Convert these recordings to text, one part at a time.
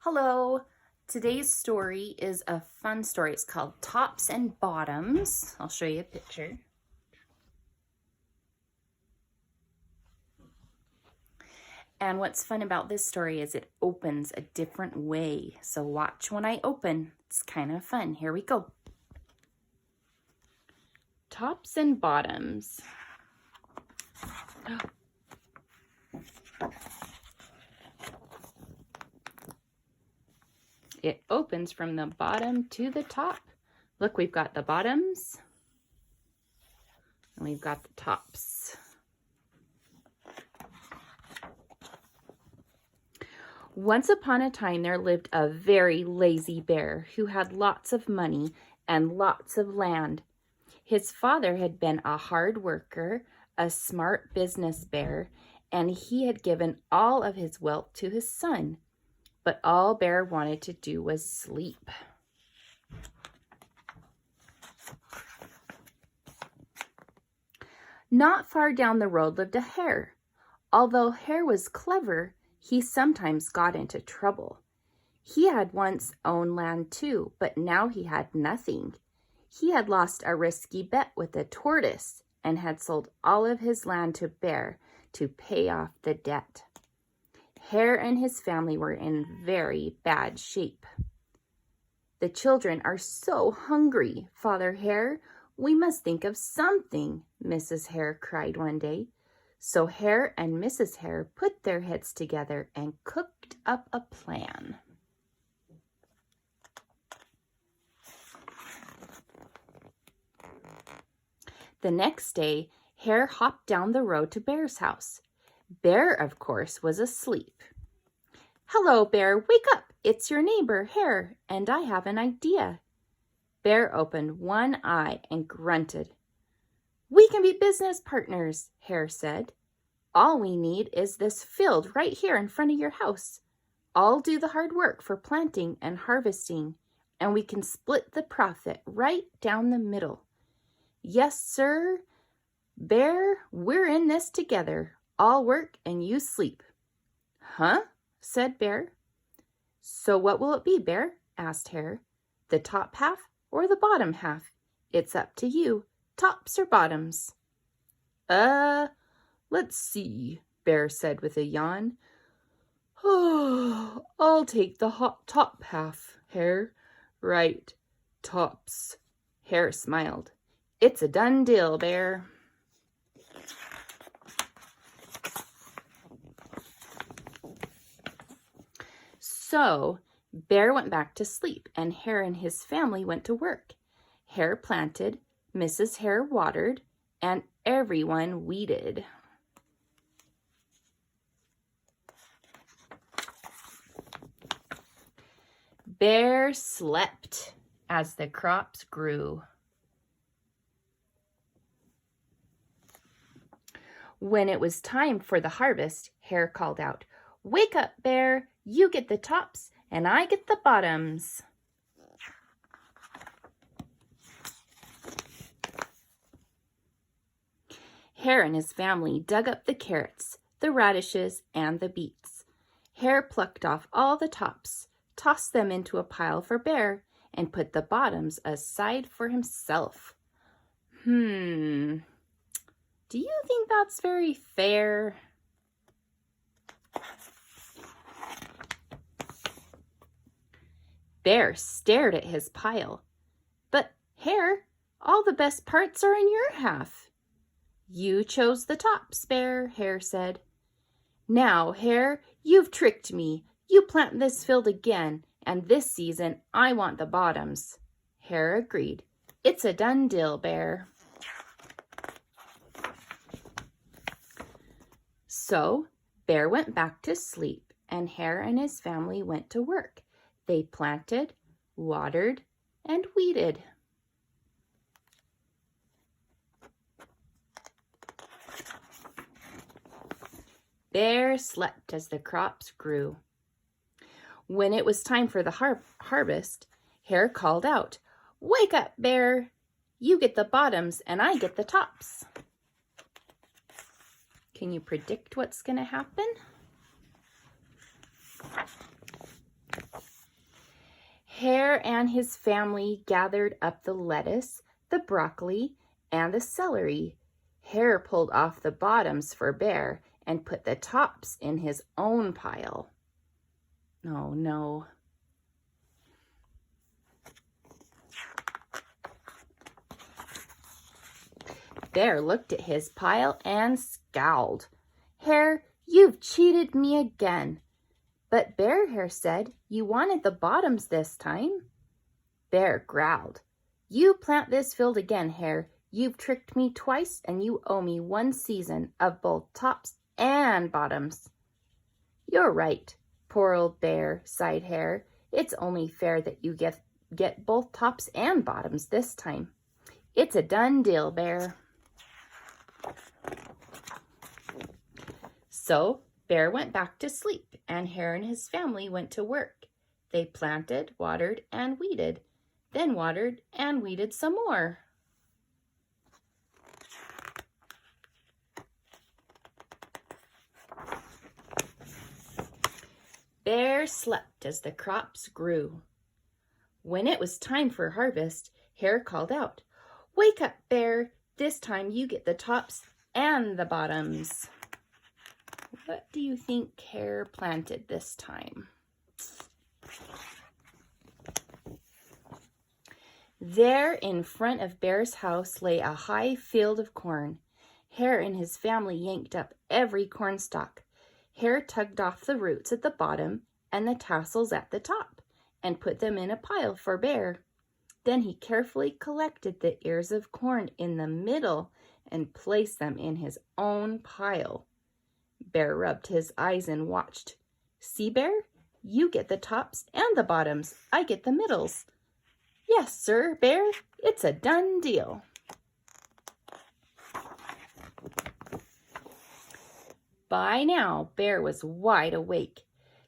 Hello. Today's story is a fun story. It's called Tops and Bottoms. I'll show you a picture. And what's fun about this story is it opens a different way. So watch when I open. It's kind of fun. Here we go. Tops and Bottoms. It opens from the bottom to the top. Look, we've got the bottoms and we've got the tops. Once upon a time, there lived a very lazy bear who had lots of money and lots of land. His father had been a hard worker, a smart business bear, and he had given all of his wealth to his son. But all Bear wanted to do was sleep. Not far down the road lived a hare. Although Hare was clever, he sometimes got into trouble. He had once owned land too, but now he had nothing. He had lost a risky bet with a tortoise and had sold all of his land to Bear to pay off the debt. Hare and his family were in very bad shape. "The children are so hungry, Father Hare. We must think of something," Mrs. Hare cried one day. So Hare and Mrs. Hare put their heads together and cooked up a plan. The next day, Hare hopped down the road to Bear's house. Bear, of course, was asleep. "Hello, Bear, wake up. It's your neighbor, Hare, and I have an idea." Bear opened one eye and grunted. "We can be business partners," Hare said. "All we need is this field right here in front of your house. I'll do the hard work for planting and harvesting, and we can split the profit right down the middle." "Yes, sir, Bear, we're in this together. I'll work and you sleep." "Huh?" said Bear. "So what will it be, Bear?" asked Hare. "The top half or the bottom half? It's up to you. Tops or bottoms?" Let's see," Bear said with a yawn. "Oh, I'll take the top half, Hare. Right, tops." Hare smiled. "It's a done deal, Bear." So Bear went back to sleep, and Hare and his family went to work. Hare planted, Mrs. Hare watered, and everyone weeded. Bear slept as the crops grew. When it was time for the harvest, Hare called out, "Wake up, Bear! You get the tops and I get the bottoms." Hare and his family dug up the carrots, the radishes, and the beets. Hare plucked off all the tops, tossed them into a pile for Bear, and put the bottoms aside for himself. Do you think that's very fair? Bear stared at his pile. "But Hare, all the best parts are in your half." "You chose the tops, Bear," Hare said. "Now, Hare, you've tricked me. You plant this field again, and this season I want the bottoms." Hare agreed. "It's a done deal, Bear." So Bear went back to sleep, and Hare and his family went to work. They planted, watered, and weeded. Bear slept as the crops grew. When it was time for the harvest, Hare called out, "Wake up, Bear! You get the bottoms and I get the tops." Can you predict what's going to happen? Hare and his family gathered up the lettuce, the broccoli, and the celery. Hare pulled off the bottoms for Bear and put the tops in his own pile. Oh, no. Bear looked at his pile and scowled. Hare, you've cheated me again. But Bear Hare said you wanted the bottoms this time. Bear growled. You plant this field again, Hare. You've tricked me twice and you owe me 1 season of both tops and bottoms. You're right, poor old Bear, sighed Hare. It's only fair that you get both tops and bottoms this time. It's a done deal, Bear. So Bear went back to sleep, and Hare and his family went to work. They planted, watered, and weeded, then watered and weeded some more. Bear slept as the crops grew. When it was time for harvest, Hare called out, "Wake up, Bear! This time you get the tops and the bottoms." What do you think Hare planted this time? There in front of Bear's house lay a high field of corn. Hare and his family yanked up every corn stalk. Hare tugged off the roots at the bottom and the tassels at the top and put them in a pile for Bear. Then he carefully collected the ears of corn in the middle and placed them in his own pile. Bear rubbed his eyes and watched. See, Bear? You get the tops and the bottoms. I get the middles. Yes, sir, Bear. It's a done deal. By now, Bear was wide awake.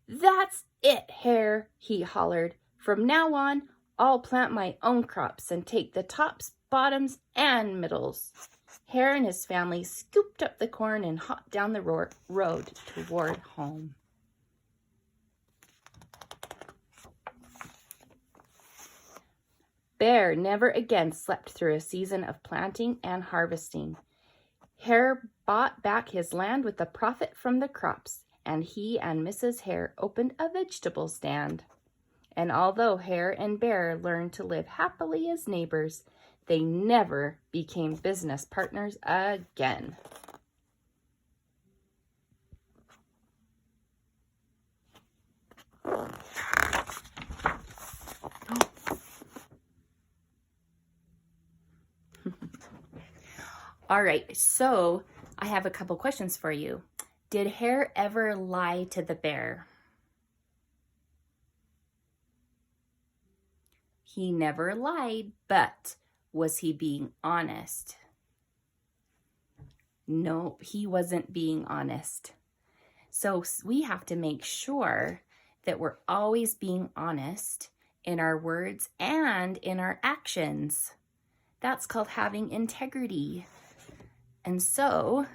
That's it, Hare, he hollered. From now on, I'll plant my own crops and take the tops, bottoms, and middles. Hare and his family scooped up the corn and hopped down the road toward home. Bear never again slept through a season of planting and harvesting. Hare bought back his land with the profit from the crops, and he and Mrs. Hare opened a vegetable stand. And although Hare and Bear learned to live happily as neighbors, they never became business partners again. All right, so I have a couple questions for you. Did Hare ever lie to the bear? He never lied, but was he being honest? No, he wasn't being honest. So we have to make sure that we're always being honest in our words and in our actions. That's called having integrity. And so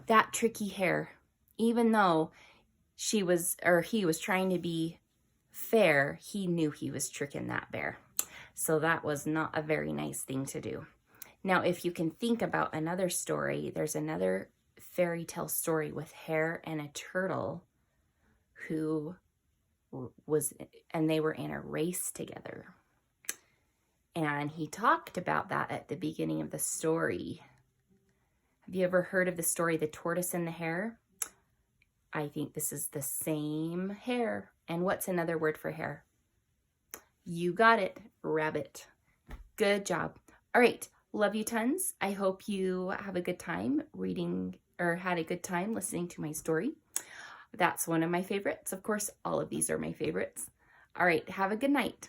that tricky Hare, even though he was trying to be fair, he knew he was tricking that bear. So that was not a very nice thing to do. Now, if you can think about another story, there's another fairy tale story with Hare and a turtle who they were in a race together. And he talked about that at the beginning of the story. Have you ever heard of the story, The Tortoise and the Hare? I think this is the same hare. And what's another word for hare? You got it, rabbit. Good job. All right, love you tons. I hope you have a good time reading or had a good time listening to my story. That's one of my favorites. Of course, all of these are my favorites. All right, have a good night.